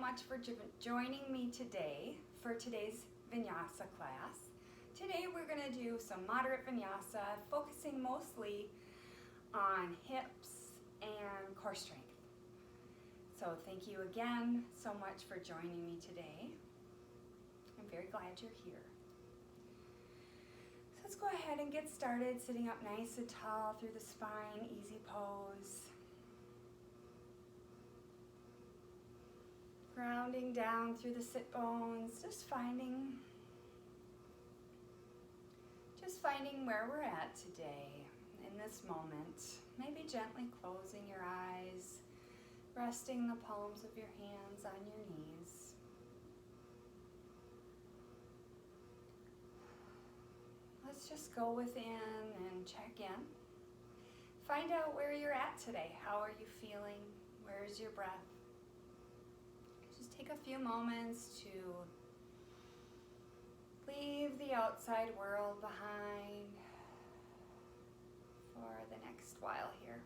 much for joining me today for today's Vinyasa class. Today we're going to do some moderate Vinyasa, focusing mostly on hips and core strength. So thank you again so much for joining me today. I'm very glad you're here. So let's go ahead and get started, sitting up nice and tall through the spine, easy pose. Grounding down through the sit bones, just finding where we're at today in this moment. Maybe gently closing your eyes, resting the palms of your hands on your knees. Let's just go within and check in. Find out where you're at today. How are you feeling? Where's your breath? Just take a few moments to leave the outside world behind for the next while here.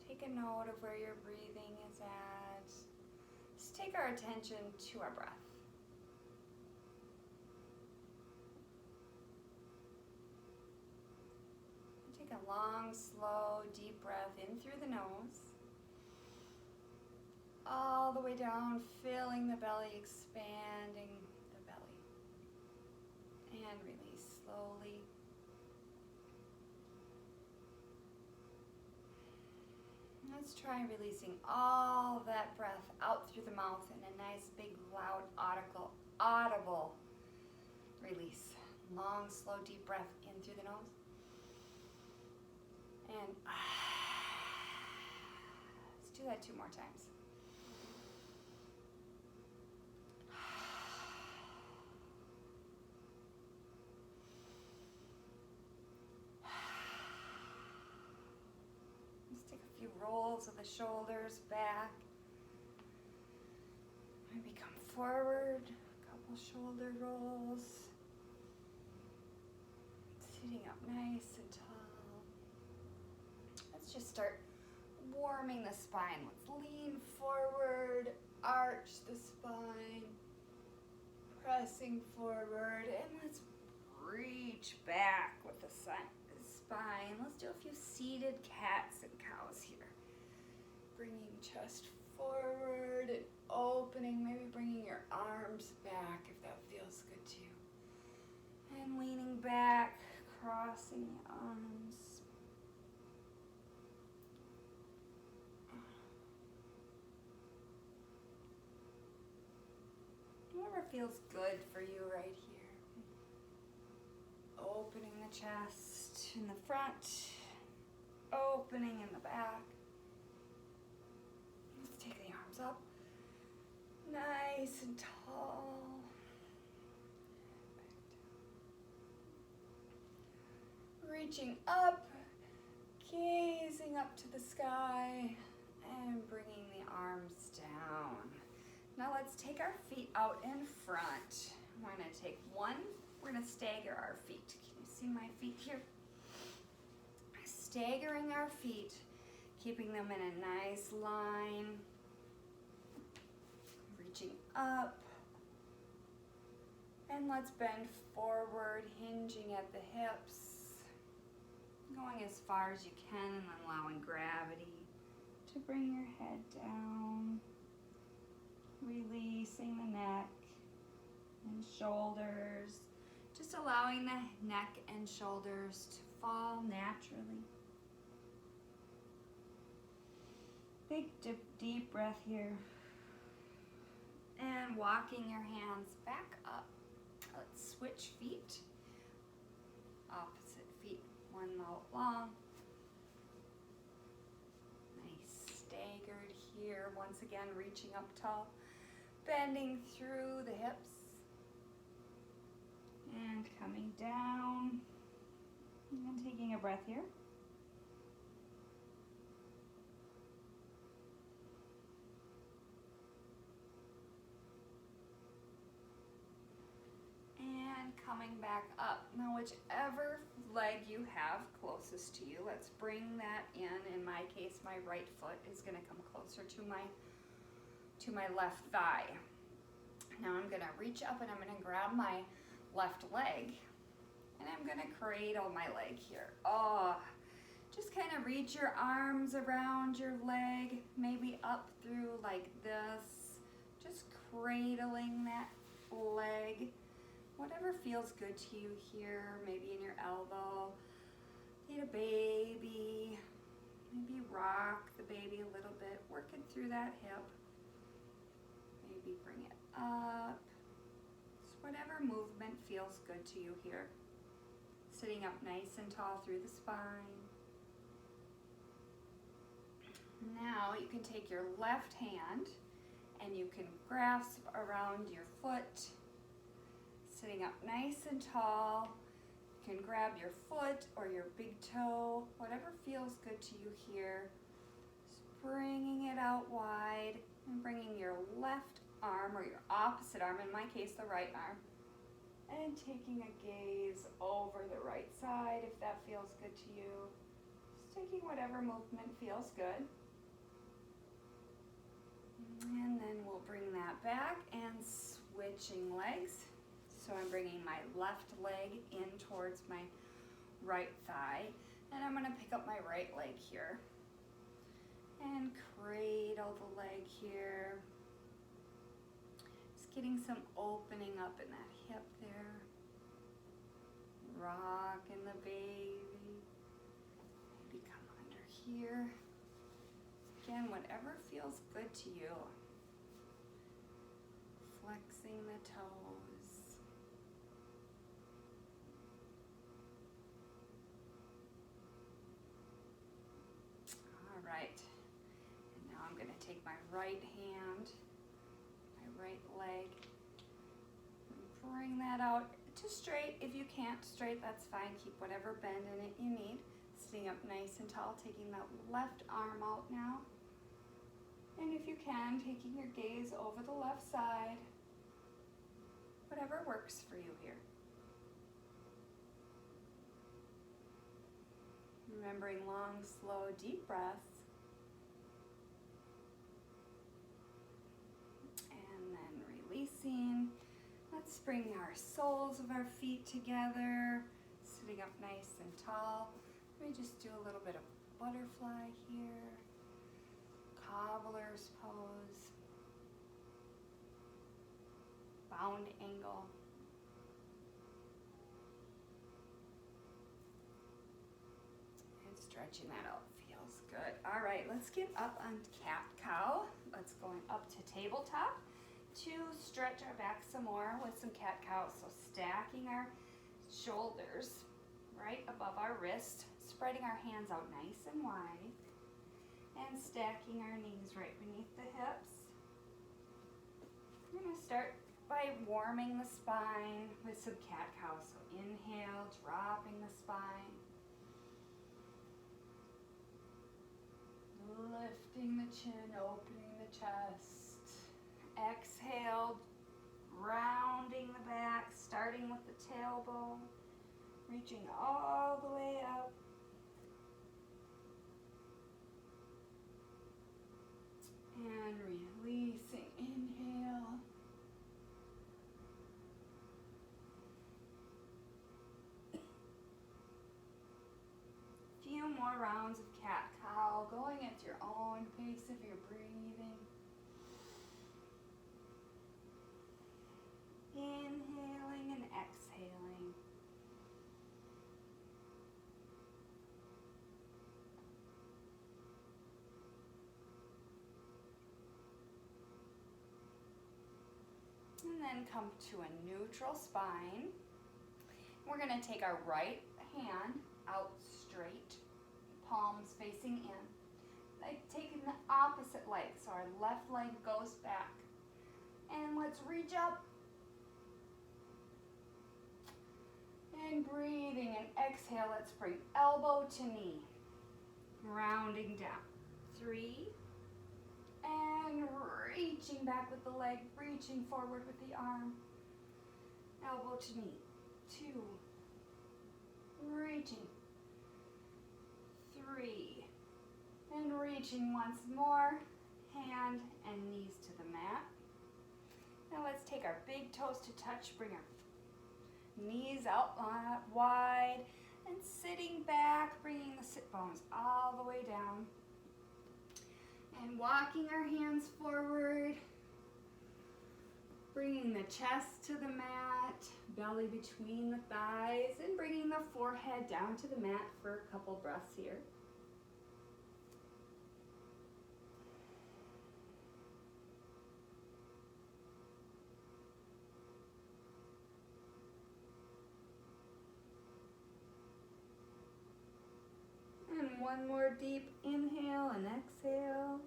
Take a note of where your breathing is at. Just take our attention to our breath. Take a long, slow, deep breath in through the nose. All the way down, filling the belly, expanding the belly. And release slowly. Let's try releasing all that breath out through the mouth in a nice, big, loud, audible release. Long, slow, deep breath in through the nose. And let's do that 2 more times. Rolls of the shoulders back. Maybe come forward, a couple shoulder rolls. Sitting up nice and tall. Let's just start warming the spine. Let's lean forward, arch the spine, pressing forward, and let's reach back with the spine. Let's do a few seated cats and cows here. Bringing chest forward and opening, maybe bringing your arms back if that feels good to you. And leaning back, crossing the arms. Whatever feels good for you right here. Opening the chest in the front, opening in the back. Let's take the arms up, nice and tall. Reaching up, gazing up to the sky, and bringing the arms down. Now let's take our feet out in front. We're going to take one. We're going to stagger our feet. Can you see my feet here? Staggering our feet, keeping them in a nice line. Reaching up. And let's bend forward, hinging at the hips. Going as far as you can and allowing gravity to bring your head down. Releasing the neck and shoulders. Just allowing the neck and shoulders to fall naturally. Big deep breath here. And walking your hands back up. Let's switch feet. Opposite feet, one long. Nice, staggered here. Once again, reaching up tall. Bending through the hips. And coming down, and taking a breath here. And coming back up. Now whichever leg you have closest to you, let's bring that in my case, my right foot is gonna come closer to my left thigh. Now I'm gonna reach up and I'm gonna grab my left leg and I'm gonna cradle my leg here. Oh, just kind of reach your arms around your leg, maybe up through like this, just cradling that leg. Whatever feels good to you here, maybe in your elbow. Need a baby, maybe rock the baby a little bit, working through that hip. Maybe bring it up. Just whatever movement feels good to you here. Sitting up nice and tall through the spine. Now you can take your left hand and you can grasp around your foot. Sitting up nice and tall. You can grab your foot or your big toe, whatever feels good to you here. Just bringing it out wide and bringing your left arm or your opposite arm, in my case the right arm, and taking a gaze over the right side if that feels good to you. Just taking whatever movement feels good. And then we'll bring that back and switching legs. So I'm bringing my left leg in towards my right thigh, and I'm gonna pick up my right leg here and cradle the leg here. Just getting some opening up in that hip there. Rocking the baby. Maybe come under here. Again, whatever feels good to you. Flexing the toes. All right. And now I'm going to take my right hand, my right leg, and bring that out to straight. If you can't straight, that's fine. Keep whatever bend in it you need. Sitting up nice and tall, taking that left arm out now. And if you can, taking your gaze over the left side. Whatever works for you here. Remembering long, slow, deep breaths. And then releasing. Let's bring our soles of our feet together. Sitting up nice and tall. Let me just do a little bit of butterfly here. Cobbler's pose. Bound angle. And stretching that out feels good. All right, let's get up on cat-cow. Let's go up to tabletop to stretch our back some more with some cat-cow. So stacking our shoulders right above our wrist, spreading our hands out nice and wide, and stacking our knees right beneath the hips. We're going to start by warming the spine with some cat-cow. So inhale, dropping the spine. Lifting the chin, opening the chest. Exhale, rounding the back, starting with the tailbone, reaching all the way up. And releasing, inhale. Few more rounds of cat-cow, going at your own pace if you're breathing. Inhaling and exhaling. And then come to a neutral spine. We're going to take our right hand out straight, palms facing in. Like taking the opposite leg, so our left leg goes back. And let's reach up. And breathing and exhale, let's bring elbow to knee. Rounding down. 3. And reaching back with the leg, reaching forward with the arm. Elbow to knee. 2. Reaching. 3. And reaching once more, hand and knees to the mat. Now let's take our big toes to touch, bring our knees out wide, and sitting back, bringing the sit bones all the way down. And walking our hands forward, bringing the chest to the mat, belly between the thighs, and bringing the forehead down to the mat for a couple breaths here. And one more deep inhale and exhale.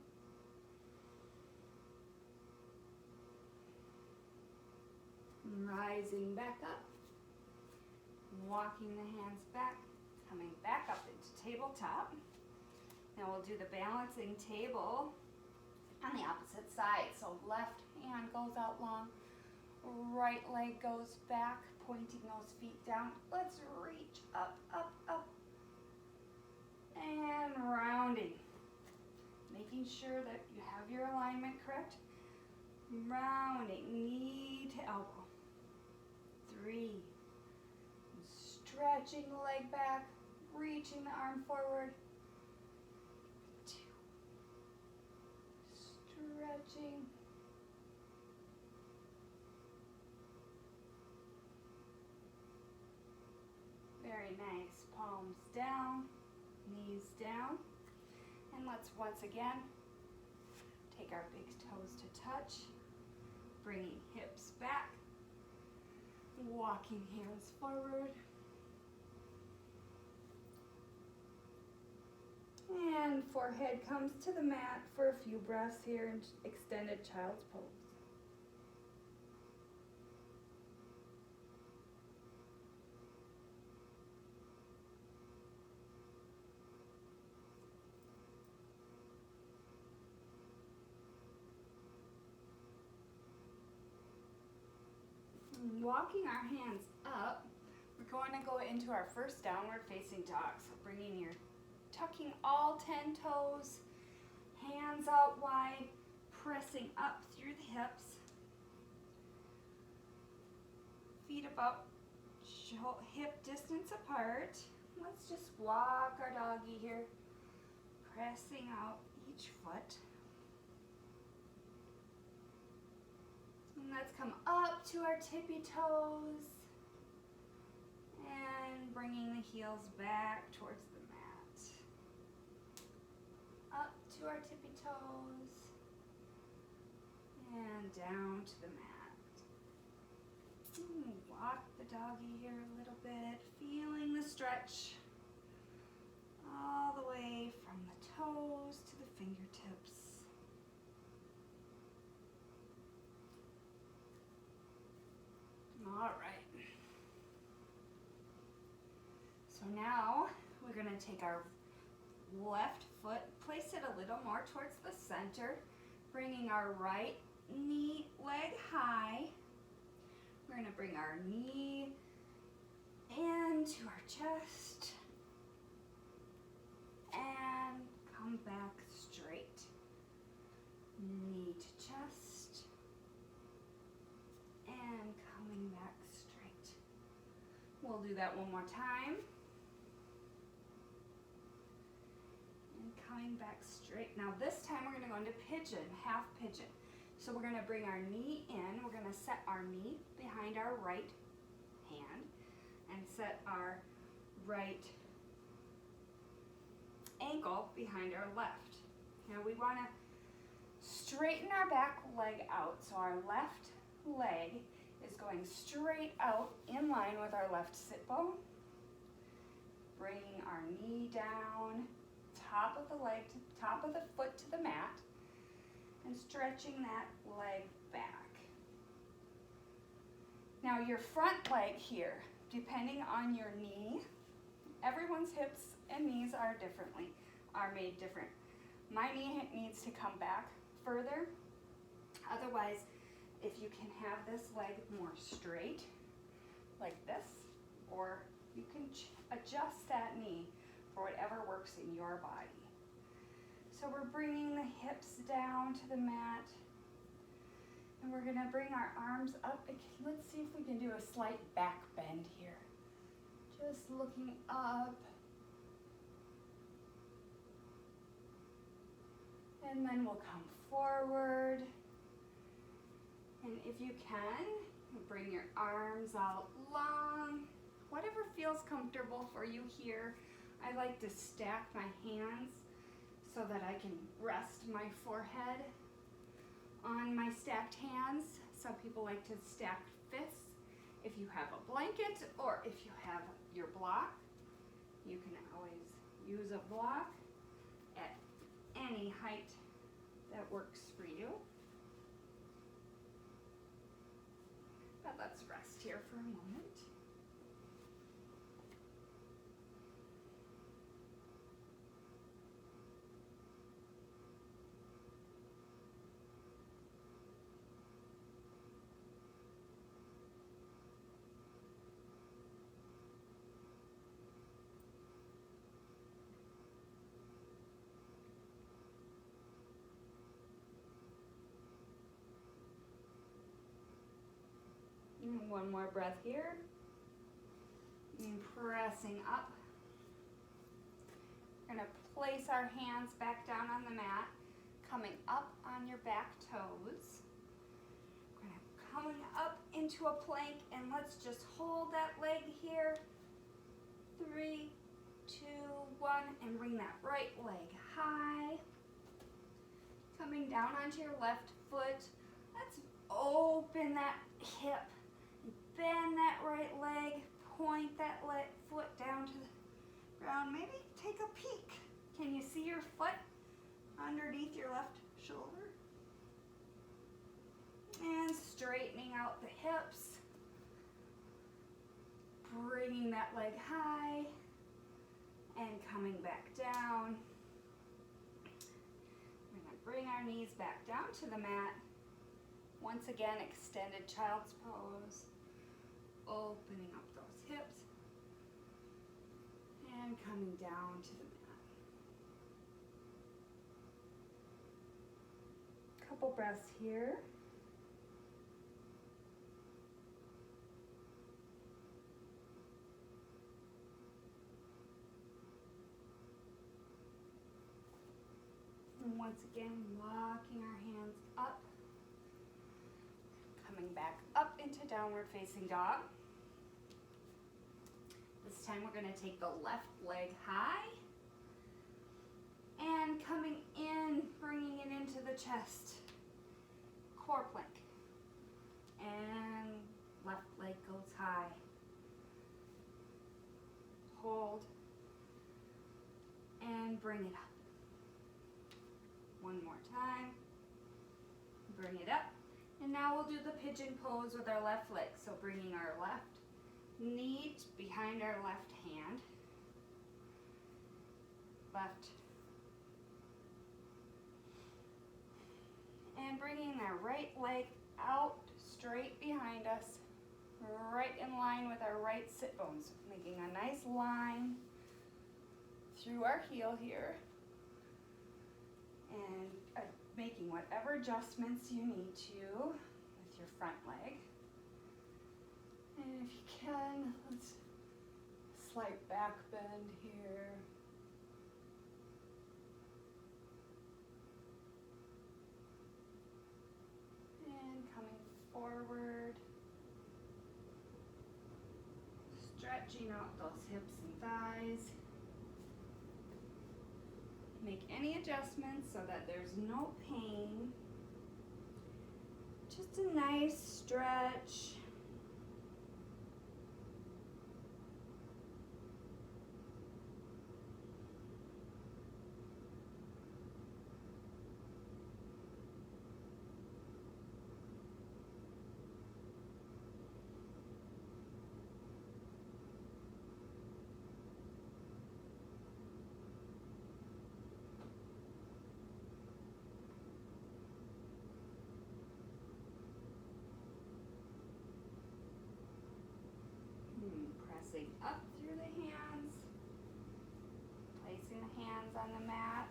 Rising back up, walking the hands back, coming back up into tabletop. Now we'll do the balancing table on the opposite side. So left hand goes out long, right leg goes back, pointing those feet down. Let's reach up, up, up, and rounding. Making sure that you have your alignment correct. Rounding, knee to elbow. 3, stretching the leg back, reaching the arm forward. 2, stretching. Very nice, palms down, knees down. And let's once again take our big toes to touch, bringing hips back. Walking hands forward. And forehead comes to the mat for a few breaths here in extended child's pose. Walking our hands up, we're going to go into our first downward facing dog. So tucking all 10 toes, hands out wide, pressing up through the hips. Feet about hip distance apart. Let's just walk our doggy here, pressing out each foot. And let's come up to our tippy toes and bringing the heels back towards the mat. Up to our tippy toes and down to the mat. Walk the doggy here a little bit, feeling the stretch all the way from the toes to the fingertips. All right. So now we're going to take our left foot, place it a little more towards the center, bringing our right leg high. We're going to bring our knee into our chest and come back straight. Knee to chest and coming back straight. We'll do that one more time. And coming back straight. Now this time we're going to go into pigeon, half pigeon. So we're going to bring our knee in. We're going to set our knee behind our right hand and set our right ankle behind our left. Now we want to straighten our back leg out. So our left leg is going straight out in line with our left sit bone. Bringing our knee down, top of the leg, top of the foot to the mat, and stretching that leg back. Now your front leg here, depending on your knee, everyone's hips and knees are made different. My knee needs to come back further. Otherwise, if you can have this leg more straight, like this, or you can adjust that knee for whatever works in your body. So we're bringing the hips down to the mat. And we're gonna bring our arms up. Let's see if we can do a slight back bend here. Just looking up. And then we'll come forward. And if you can, bring your arms out long. Whatever feels comfortable for you here. I like to stack my hands so that I can rest my forehead on my stacked hands. Some people like to stack fists. If you have a blanket or if you have your block, you can always use a block at any height that works for you. But let's rest here for a moment. And one more breath here. And pressing up. We're going to place our hands back down on the mat, coming up on your back toes. We're going to coming up into a plank, and let's just hold that leg here. 3, 2, 1, and bring that right leg high. Coming down onto your left foot. Let's open that hip. Bend that right leg, point that foot down to the ground. Maybe take a peek. Can you see your foot underneath your left shoulder? And straightening out the hips. Bringing that leg high and coming back down. We're going to bring our knees back down to the mat. Once again, extended child's pose. Opening up those hips and coming down to the mat. Couple breaths here. And once again, walking our hands up. Coming back up into downward facing dog. This time we're going to take the left leg high and coming in, bringing it into the chest. Core plank. And left leg goes high. Hold and bring it up. One more time. Bring it up. And now we'll do the pigeon pose with our left leg. So bringing our left knee behind our left hand. Left. And bringing our right leg out straight behind us, right in line with our right sit bones. Making a nice line through our heel here. And making whatever adjustments you need to with your front leg. And if you can, let's slight back bend here. And coming forward. Stretching out those hips and thighs. Make any adjustments so that there's no pain. Just a nice stretch. Pressing up through the hands, placing the hands on the mat,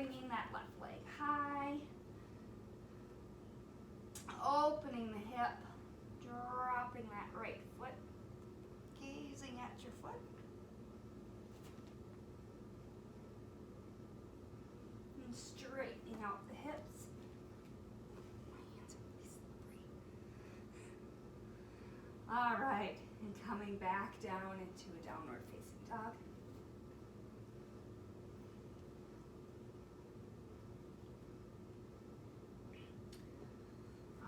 bringing that left leg high, opening the hip, dropping that right foot, gazing at your foot. And straightening out the hips. My hands are really slippery. All right, and coming back down into a downward facing dog.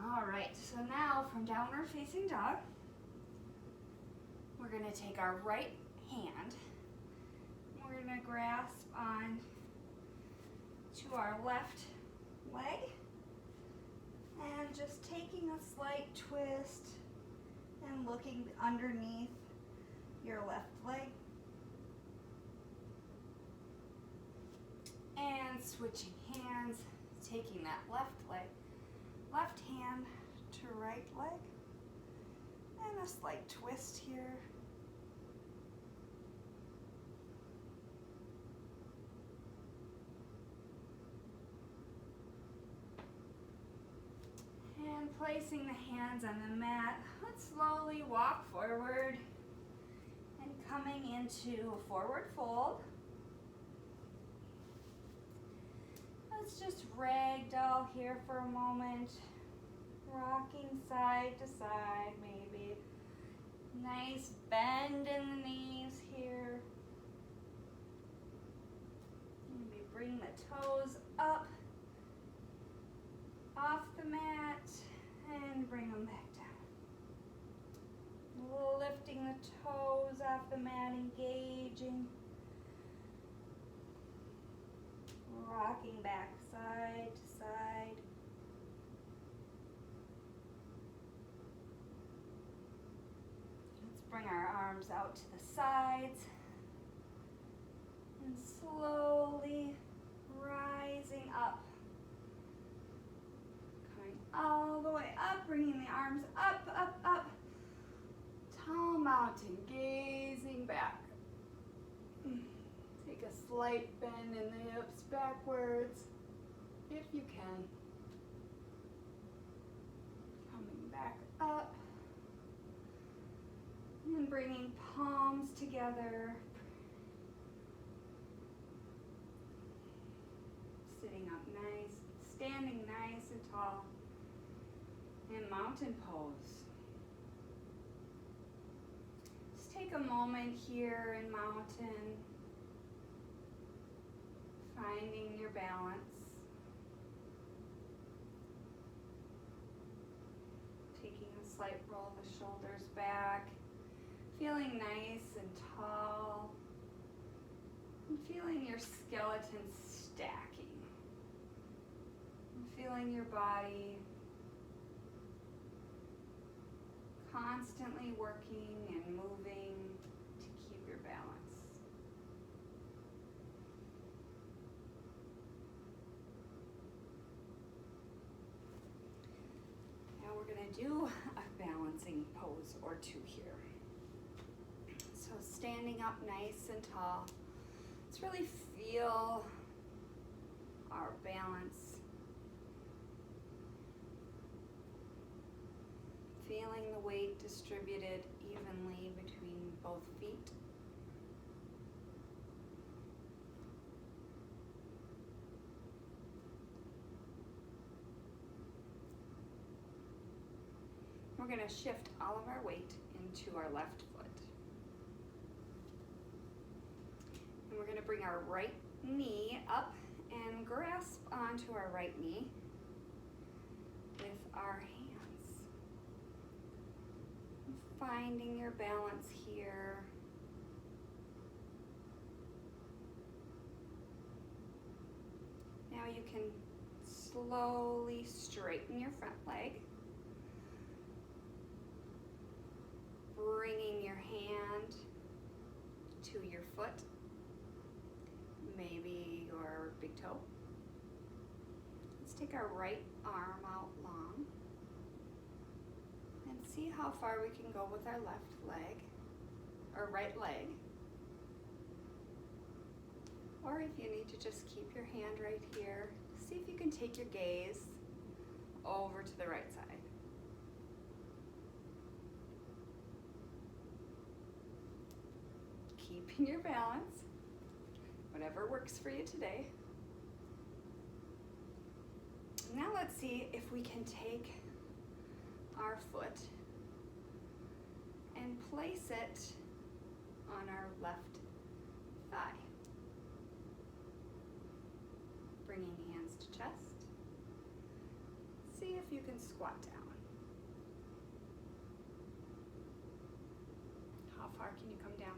All right, so now from downward facing dog, we're gonna take our right hand, we're gonna grasp on to our left leg, and just taking a slight twist and looking underneath your left leg. And switching hands, taking that left hand to right leg, and a slight twist here. And placing the hands on the mat, let's slowly walk forward and coming into a forward fold. Let's just ragdoll here for a moment, rocking side to side maybe. Nice bend in the knees here. Maybe bring the toes up off the mat and bring them back down. Lifting the toes off the mat, engaging. Rocking back side to side. Let's bring our arms out to the sides and slowly rising up. Coming all the way up, bringing the arms up, up, up. Tall mountain, gazing back. Take a slight bend in the hips backwards, if you can. Coming back up. And bringing palms together. Sitting up nice, standing nice and tall. And mountain pose. Just take a moment here in mountain. Finding your balance. Taking a slight roll of the shoulders back. Feeling nice and tall. And feeling your skeleton stacking. And feeling your body constantly working and moving to keep your balance. We're going to do a balancing pose or two here. So standing up nice and tall. Let's really feel our balance. Feeling the weight distributed evenly between both feet. We're going to shift all of our weight into our left foot. And we're going to bring our right knee up and grasp onto our right knee with our hands. Finding your balance here. Now you can slowly straighten your front leg. Bringing your hand to your foot, maybe your big toe. Let's take our right arm out long and see how far we can go with our left leg, or right leg. Or if you need to just keep your hand right here, see if you can take your gaze over to the right side. Keeping your balance, whatever works for you today. Now let's see if we can take our foot and place it on our left thigh. Bringing hands to chest. See if you can squat down. How far can you come down?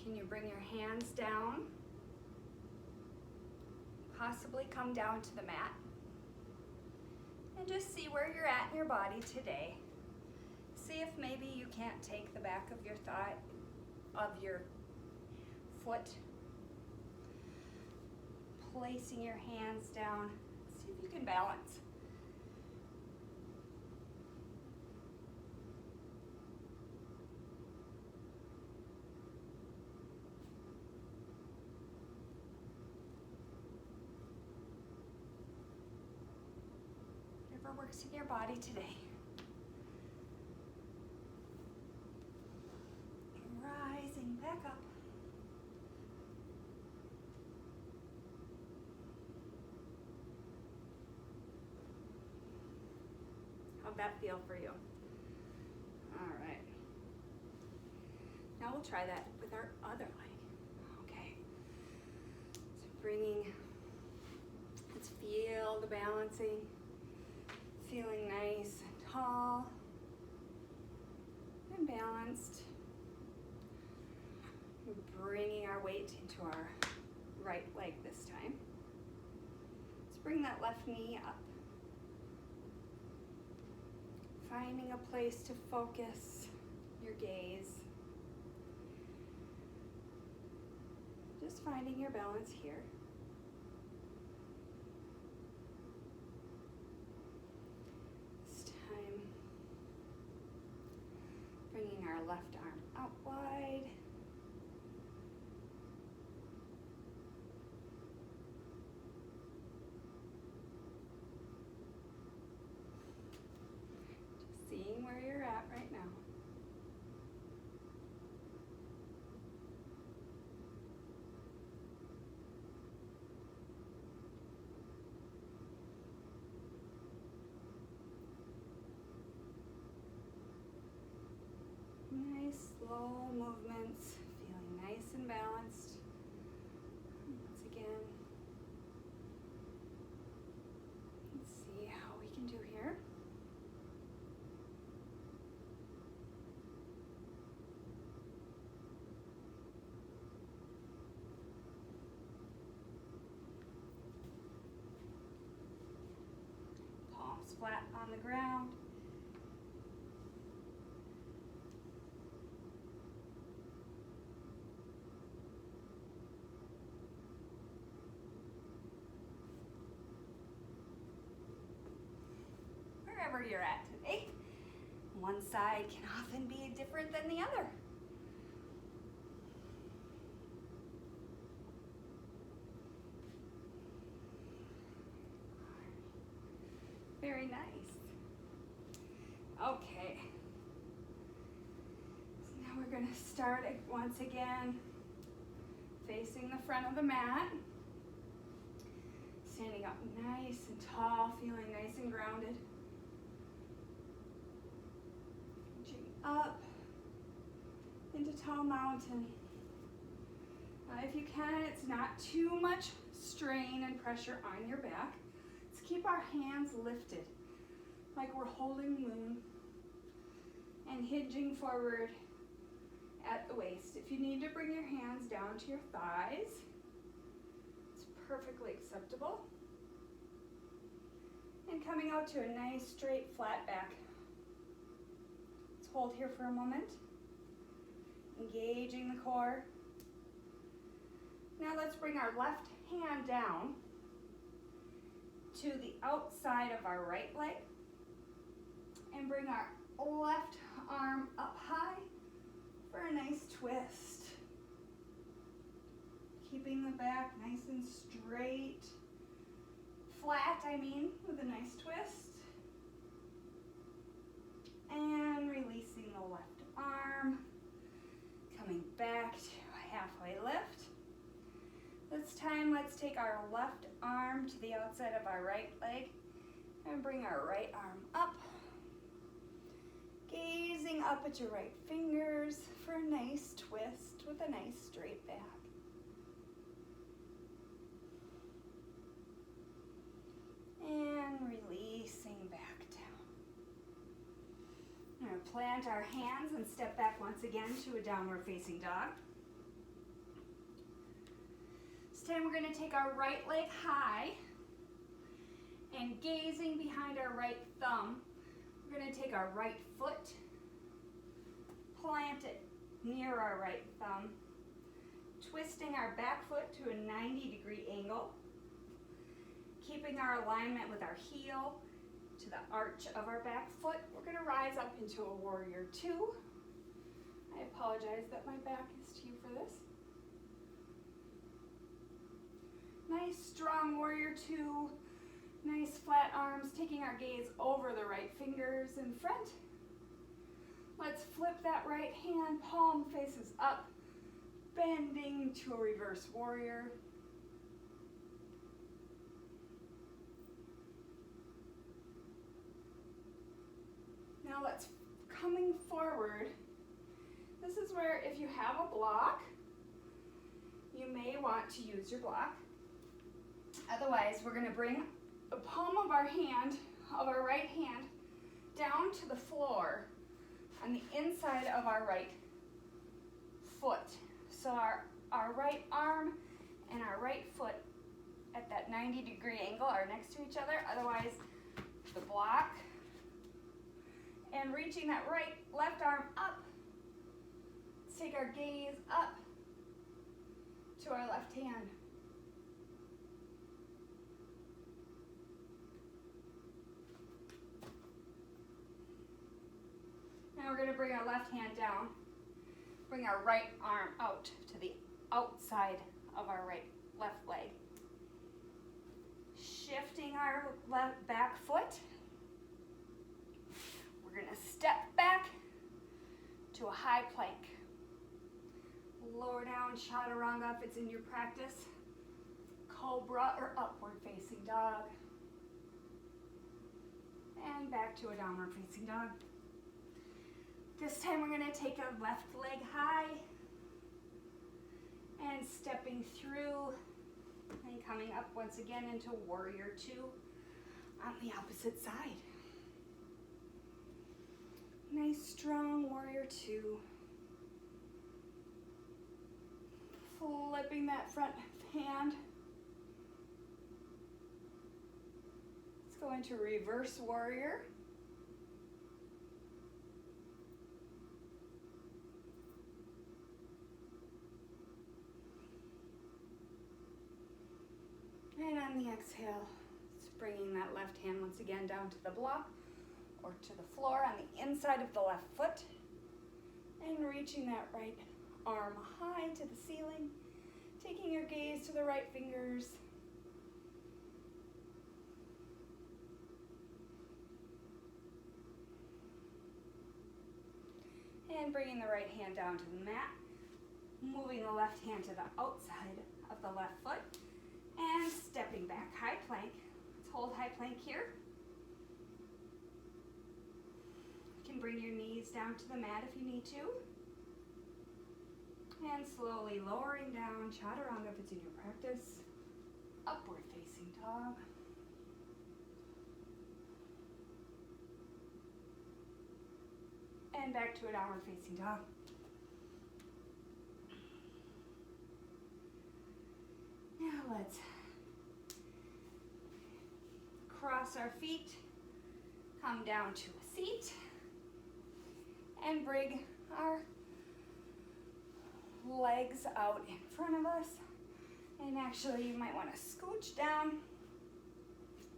Can you bring your hands down? Possibly come down to the mat. And just see where you're at in your body today. See if maybe you can't take the back of your thigh, of your foot. Placing your hands down. See if you can balance. Whatever works in your body today. Rising back up. How'd that feel for you? All right. Now we'll try that with our other leg. Okay. So bringing, let's feel the balancing, feeling nice and tall and balanced. Bringing our weight into our right leg this time. Let's bring that left knee up. Finding a place to focus your gaze. Just finding your balance here. This time, bringing our left arm out wide. Seeing where you're at right now. Nice slow movements, feeling nice and balanced. Once again, let's see how we can do here. Palms flat on the ground. Wherever you're at today, one side can often be different than the other. Very nice. Okay. So now we're going to start once again facing the front of the mat. Standing up nice and tall, feeling nice and grounded. Reaching up into tall mountain. If you can, it's not too much strain and pressure on your back. Let's keep our hands lifted like we're holding moon and hinging forward at the waist. If you need to bring your hands down to your thighs, it's perfectly acceptable. And coming out to a nice straight flat back. Let's hold here for a moment. Engaging the core. Now let's bring our left hand down to the outside of our right leg and bring our left arm up high for a nice twist. Keeping the back nice and straight. Flat, I mean, with a nice twist. And releasing the left arm. Coming back to a halfway lift. This time, let's take our left arm to the outside of our right leg and bring our right arm up. Gazing up at your right fingers for a nice twist with a nice straight back. And releasing back down. We're going to plant our hands and step back once again to a downward facing dog. This time we're going to take our right leg high and gazing behind our right thumb, we're going to take our right foot, plant it near our right thumb, twisting our back foot to a 90-degree angle, keeping our alignment with our heel to the arch of our back foot. We're going to rise up into a warrior two. I apologize that my back is to you for this. Nice strong warrior two. Nice flat arms, taking our gaze over the right fingers in front. Let's flip that right hand, palm faces up, bending to a reverse warrior. Now let's coming forward. This is where if you have a block, you may want to use your block. Otherwise, we're going to bring the palm of our hand, of our right hand, down to the floor on the inside of our right foot. So our right arm and our right foot at that 90-degree angle are next to each other. Otherwise, the block. And reaching that left arm up. Let's take our gaze up to our left hand. Now we're going to bring our left hand down, bring our right arm out to the outside of our left leg. Shifting our left back foot. We're going to step back to a high plank. Lower down, chaturanga if it's in your practice. Cobra or upward facing dog. And back to a downward facing dog. This time we're going to take a left leg high and stepping through and coming up once again into warrior two on the opposite side. Nice strong warrior two. Flipping that front hand. Let's go into reverse warrior. And on the exhale, it's bringing that left hand once again down to the block or to the floor on the inside of the left foot. And reaching that right arm high to the ceiling, taking your gaze to the right fingers. And bringing the right hand down to the mat, moving the left hand to the outside of the left foot. And stepping back, high plank. Let's hold high plank here. You can bring your knees down to the mat if you need to. And slowly lowering down, chaturanga if it's in your practice. Upward facing dog. And back to a downward facing dog. Now let's cross our feet, come down to a seat, and bring our legs out in front of us. And actually, you might want to scooch down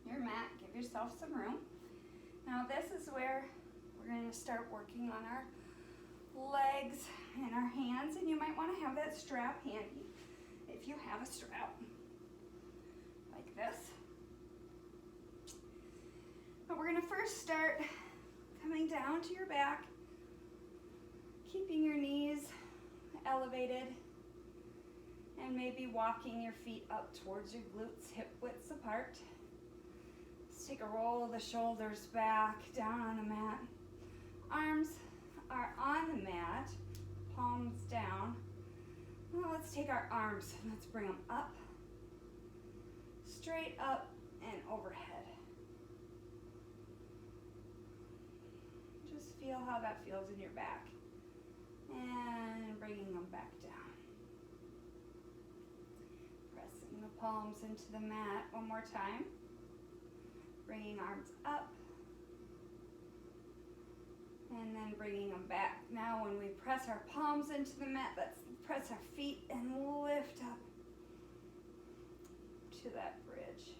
your mat, give yourself some room. Now this is where we're going to start working on our legs and our hands, and you might want to have that strap handy. If if you have a strap like this. But we're gonna first start coming down to your back, keeping your knees elevated, and maybe walking your feet up towards your glutes, hip widths apart. Let's take a roll of the shoulders back, down on the mat. Arms are on the mat, palms down. Now let's take our arms and let's bring them up, straight up and overhead. Just feel how that feels in your back. And bringing them back down. Pressing the palms into the mat one more time. Bringing arms up. And then bringing them back. Now when we press our palms into the mat, let's press our feet and lift up to that bridge.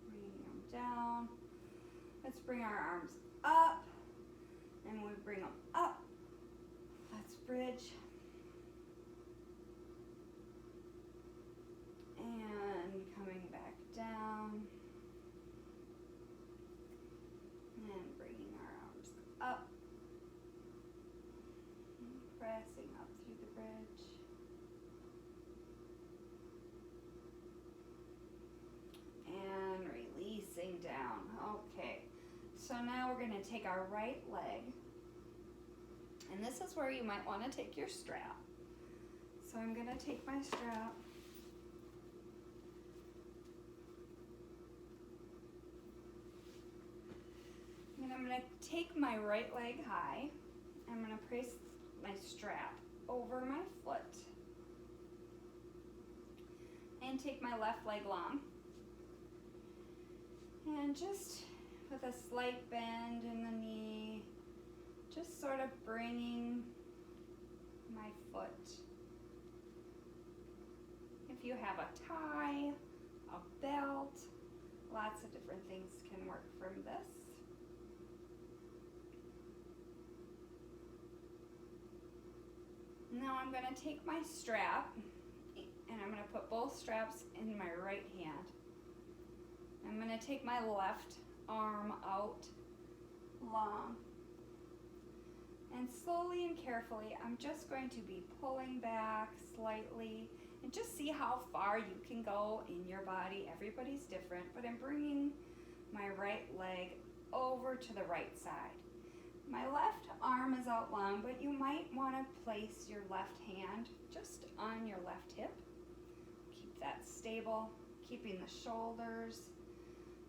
Bringing them down. Let's bring our arms up. And we bring them up. Let's bridge. And coming back down. And bringing our arms up. And pressing up through the bridge. And releasing down. Okay. So now we're going to take our right leg, and this is where you might want to take your strap. So I'm going to take my strap, and I'm going to take my right leg high. I'm going to place my strap over my foot, and take my left leg long, and just with a slight bend in the knee, just sort of bringing my foot. If you have a tie, a belt, lots of different things can work from this. Now I'm going to take my strap and I'm going to put both straps in my right hand. I'm going to take my left arm out long, and slowly and carefully I'm just going to be pulling back slightly, and just see how far you can go in your body. Everybody's different, but I'm bringing my right leg over to the right side. My left arm is out long, but you might want to place your left hand just on your left hip. Keep that stable, keeping the shoulders,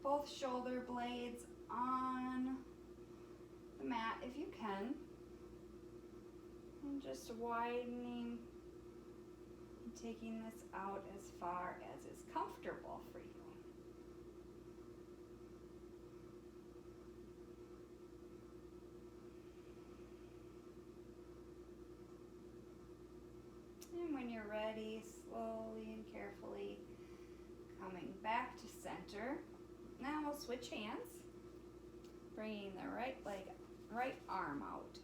both shoulder blades on the mat if you can, and just widening and taking this out as far as is comfortable for you. And when you're ready, slowly and carefully coming back to center. Now we'll switch hands, bringing the right arm out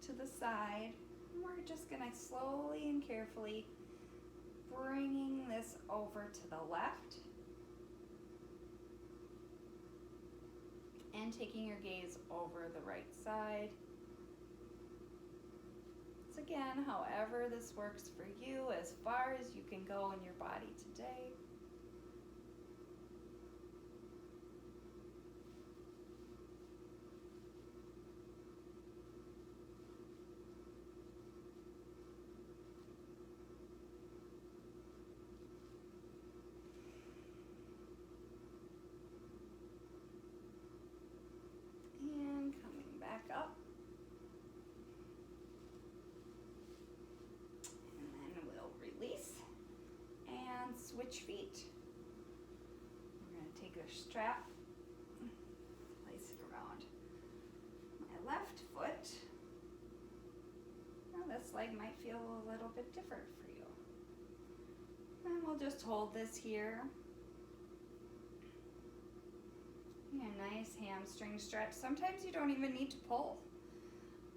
to the side. And we're just going to slowly and carefully bringing this over to the left and taking your gaze over the right side. So again, however this works for you, as far as you can go in your body today. Up, and then we'll release and switch feet. We're going to take our strap, place it around my left foot. Now this leg might feel a little bit different for you, and we'll just hold this here. A nice hamstring stretch. Sometimes you don't even need to pull,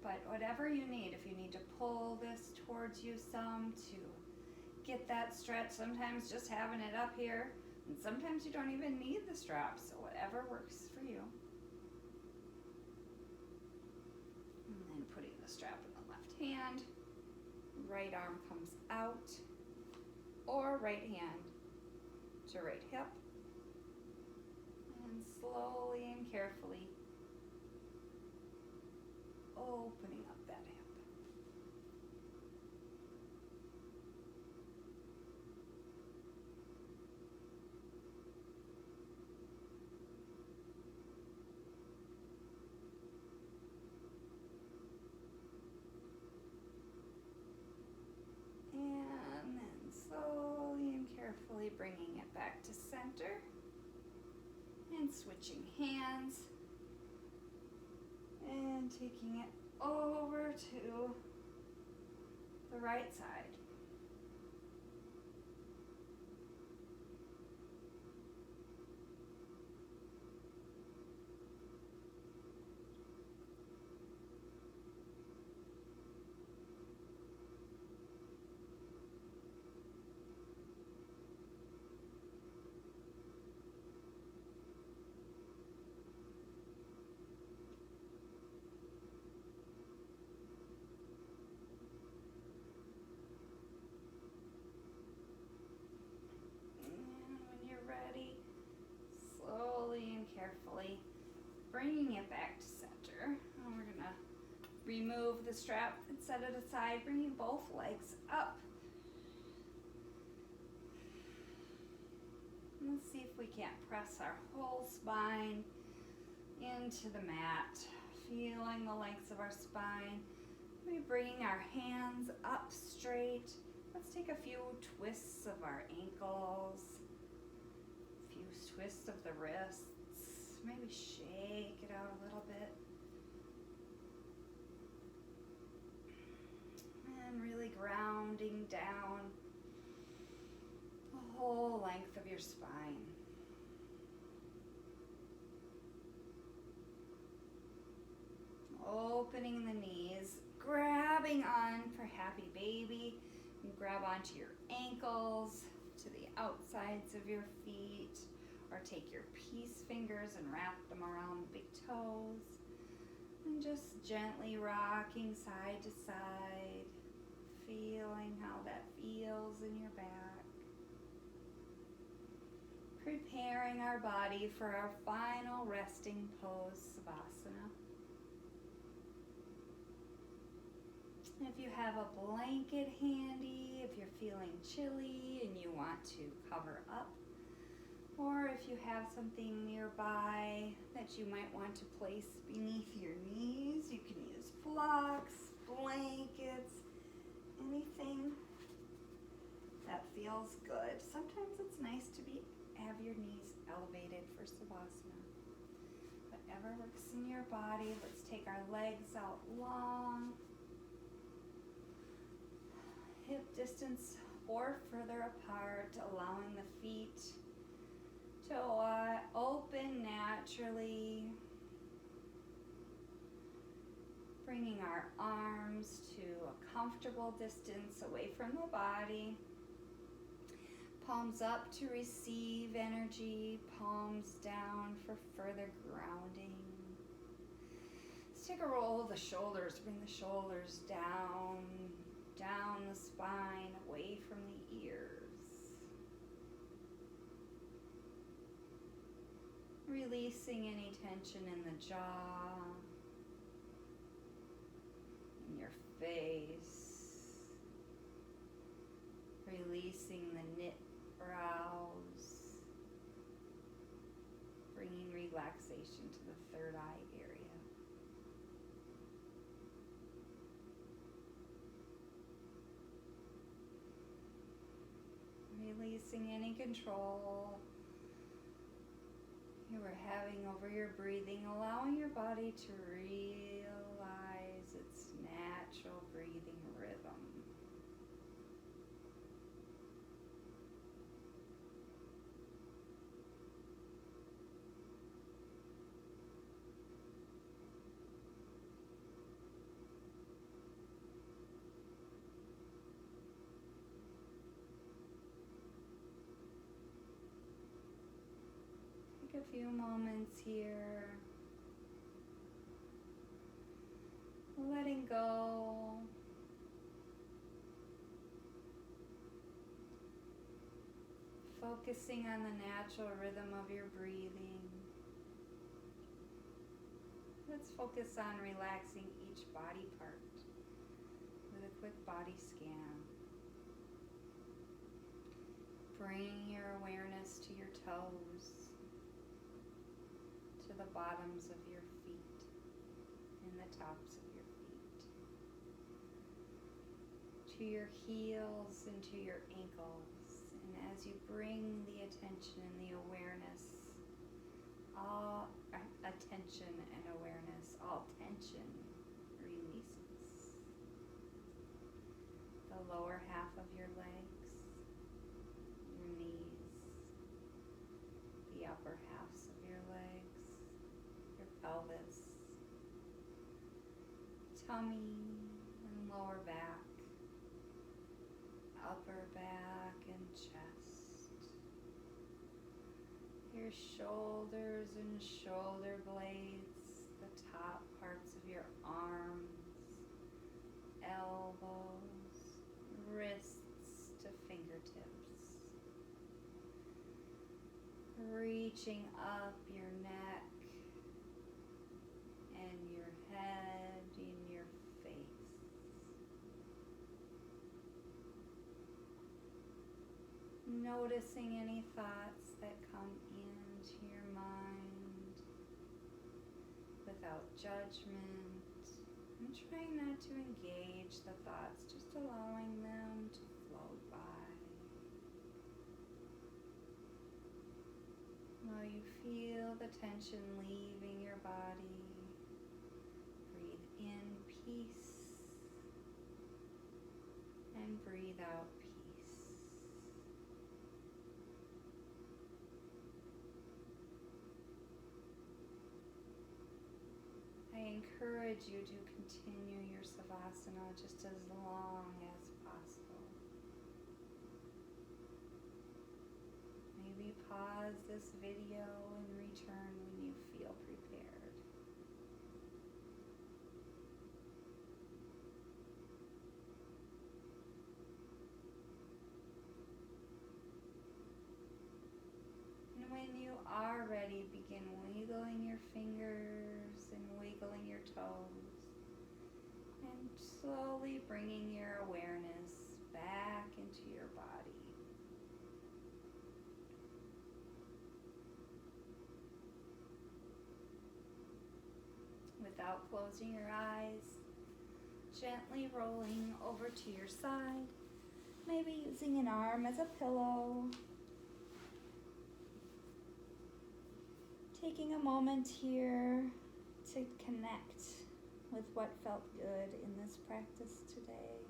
but whatever you need, if you need to pull this towards you some to get that stretch. Sometimes just having it up here, and sometimes you don't even need the strap, so whatever works for you. And then putting the strap in the left hand, right arm comes out, or right hand to right hip, and slowly and carefully opening up that hip. And then slowly and carefully bringing it back to center and switching hands and taking it over to the right side. Ready, slowly and carefully bringing it back to center. And we're gonna remove the strap and set it aside, bringing both legs up. And let's see if we can't press our whole spine into the mat, feeling the lengths of our spine. We're bringing our hands up straight. Let's take a few twists of our ankles. Twist of the wrists, maybe shake it out a little bit. And really grounding down the whole length of your spine. Opening the knees, grabbing on for happy baby. You grab onto your ankles, to the outsides of your feet. Or take your peace fingers and wrap them around the big toes. And just gently rocking side to side, feeling how that feels in your back. Preparing our body for our final resting pose, Savasana. If you have a blanket handy, if you're feeling chilly and you want to cover up, or if you have something nearby that you might want to place beneath your knees, you can use blocks, blankets, anything that feels good. Sometimes it's nice to have your knees elevated for Savasana. Whatever works in your body. Let's take our legs out long, hip distance or further apart, allowing the feet to open naturally, bringing our arms to a comfortable distance away from the body, palms up to receive energy, palms down for further grounding. Let's take a roll of the shoulders, bring the shoulders down the spine, away from the ears. Releasing any tension in the jaw, in your face. Releasing the knit brows. Bringing relaxation to the third eye area. Releasing any control you were having over your breathing, allowing your body to realize its natural breathing rhythm. Take a few moments here, letting go. Focusing on the natural rhythm of your breathing. Let's focus on relaxing each body part with a quick body scan. Bring your awareness to your toes, to the bottoms of your feet, and the tops of your feet, to your heels and to your ankles. And as you bring the attention and the awareness, all attention and awareness, all tension releases. The lower half of your legs, your knees, the upper halves of your legs, your pelvis, tummy and lower back, upper back and chest, your shoulders and shoulder blades, the top parts of your arms, elbows, wrists to fingertips, reaching up your neck and your head and your face. Noticing any thoughts that come into your mind without judgment, and trying not to engage the thoughts, just allowing them to float by. While you feel the tension leaving your body, breathe in peace and breathe out peace. I encourage you to continue your Savasana just as long as possible. Maybe pause this video and return when you feel prepared. And when you are ready, begin wiggling your fingers and wiggling your toes, and slowly bringing your awareness back into your body. Without closing your eyes, gently rolling over to your side, maybe using an arm as a pillow. Taking a moment here to connect with what felt good in this practice today.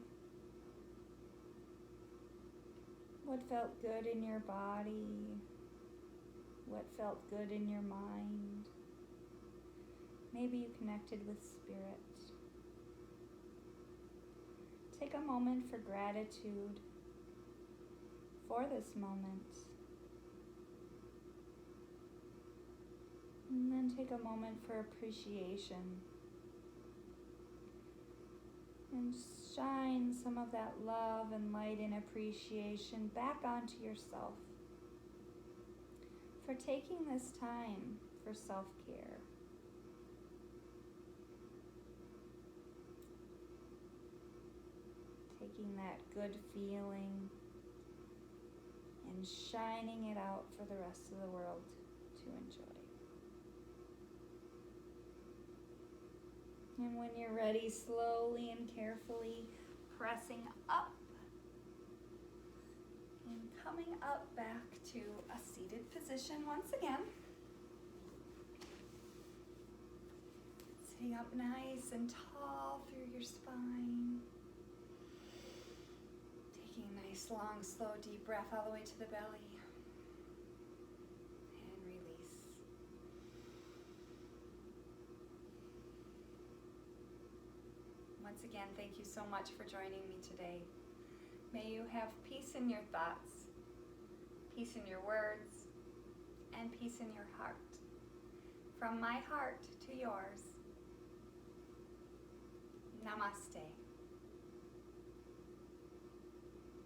What felt good in your body? What felt good in your mind? Maybe you connected with spirit. Take a moment for gratitude for this moment. And then take a moment for appreciation. And shine some of that love and light and appreciation back onto yourself for taking this time for self-care. Taking that good feeling and shining it out for the rest of the world to enjoy. And when you're ready, slowly and carefully pressing up and coming up back to a seated position once again. Sitting up nice and tall through your spine. Taking a nice, long, slow, deep breath all the way to the belly. And release. Once again, thank you so much for joining me today. May you have peace in your thoughts, peace in your words, and peace in your heart. From my heart to yours. Namaste.